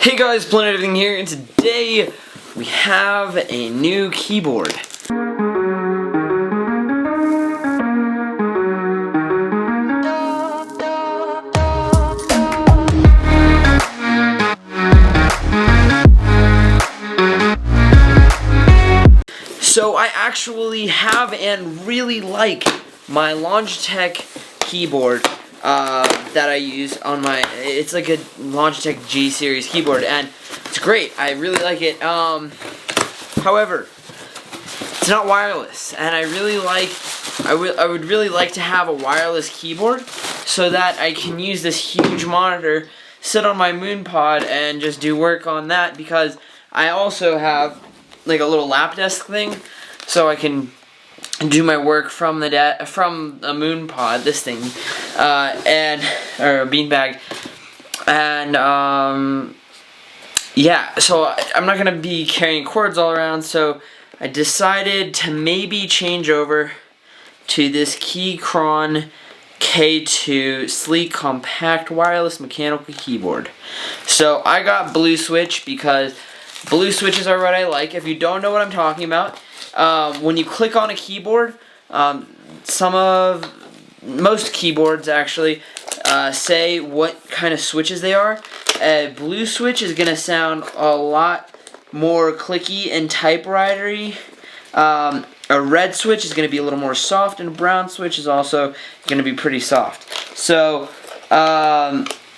Hey guys, Planet Everything here, and today we have a new keyboard. So I actually have and really like my Logitech keyboard that I use on my, it's like a Logitech G series keyboard, and it's great. I really like it. However, it's not wireless, and I would really like to have a wireless keyboard so that I can use this huge monitor, sit on my moon pod, and just do work on that, because I also have like a little lap desk thing, so I can do my work from a moon pod, this thing, or a beanbag, and yeah. So I'm not gonna be carrying cords all around, so I decided to maybe change over to this Keychron K2 sleek compact wireless mechanical keyboard. So I got blue switch because blue switches are what I like. If you don't know what I'm talking about, when you click on a keyboard, most keyboards actually say what kind of switches they are. A blue switch is gonna sound a lot more clicky and typewritery. A red switch is gonna be a little more soft, and a brown switch is also gonna be pretty soft. So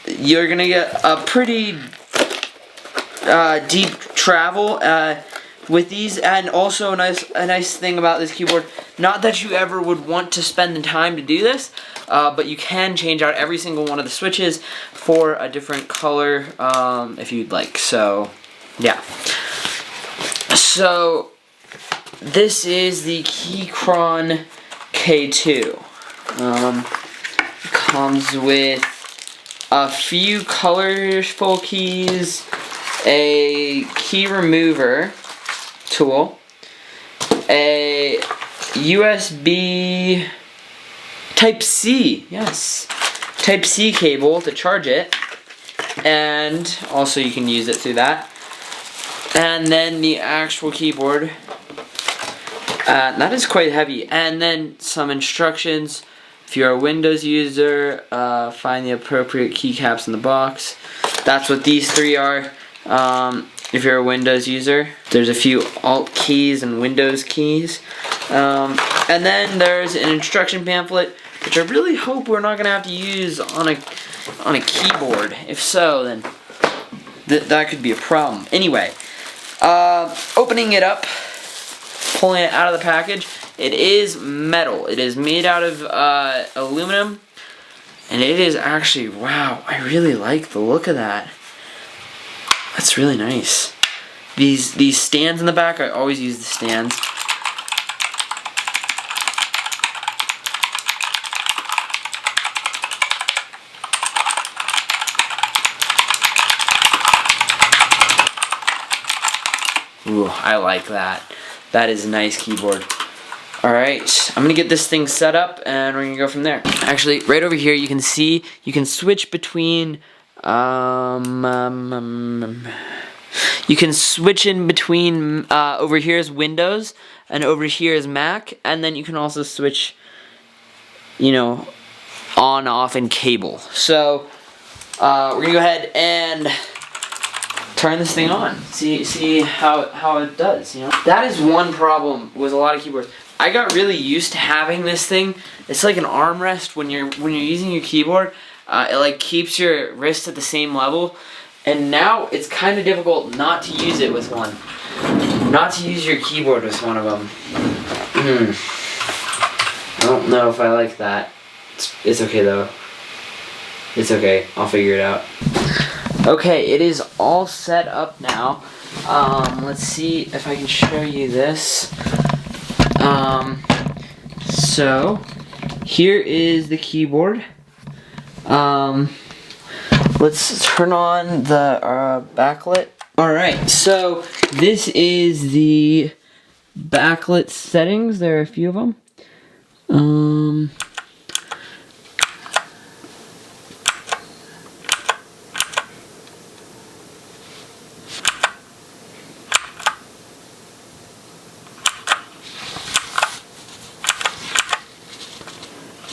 you're gonna get a pretty deep travel with these, and also a nice thing about this keyboard, not that you ever would want to spend the time to do this, but you can change out every single one of the switches for a different color if you'd like. So yeah, so this is the Keychron K2. Comes with a few colorful keys, a key remover tool, a USB Type-C, yes, Type-C cable to charge it, and also you can use it through that, and then the actual keyboard, that is quite heavy, and then some instructions. If you're a Windows user, find the appropriate keycaps in the box. That's what these three are. If you're a Windows user, there's a few Alt keys and Windows keys, and then there's an instruction pamphlet, which I really hope we're not gonna have to use on a keyboard. If so, then that could be a problem. Anyway, opening it up, pulling it out of the package, it is metal. It is made out of aluminum, and it is actually, wow, I really like the look of that. That's really nice. These stands in the back, I always use the stands. Ooh, I like that. That is a nice keyboard. Alright, I'm gonna get this thing set up and we're gonna go from there. Actually, right over here you can see, you can switch between you can switch in between, over here is Windows, and over here is Mac, and then you can also switch, you know, on, off, and cable. So, we're gonna go ahead and turn this thing on, see how it does, you know. That is one problem with a lot of keyboards. I got really used to having this thing. It's like an armrest when you're using your keyboard. It like keeps your wrist at the same level, and now it's kind of difficult not to use it with one. Not to use your keyboard with one of them. I don't know if I like that. It's okay though. It's okay. I'll figure it out. Okay, it is all set up now. Let's see if I can show you this. So here is the keyboard. Let's turn on the backlit. Alright, so this is the backlit settings. There are a few of them.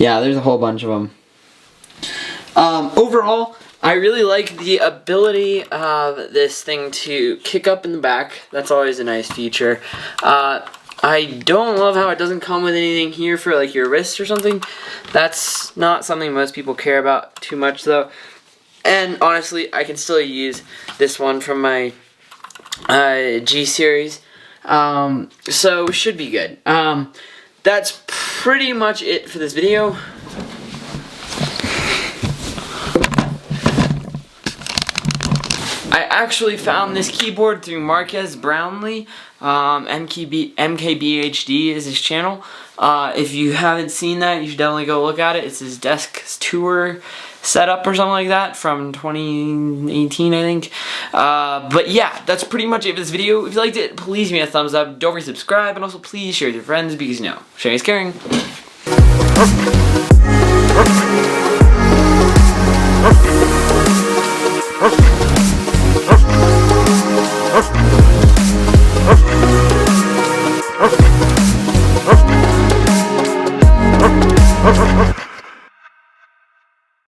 Yeah, there's a whole bunch of them. Overall, I really like the ability of this thing to kick up in the back. That's always a nice feature. I don't love how it doesn't come with anything here for like your wrist or something. That's not something most people care about too much though. And honestly, I can still use this one from my G series. So it should be good. That's pretty much it for this video. I actually found this keyboard through Marquez Brownlee. MKBHD is his channel. If you haven't seen that, you should definitely go look at it. It's his desk tour setup or something like that from 2018, I think. But yeah, that's pretty much it for this video. If you liked it, please give me a thumbs up. Don't forget to subscribe, and also please share with your friends because you know, sharing is caring.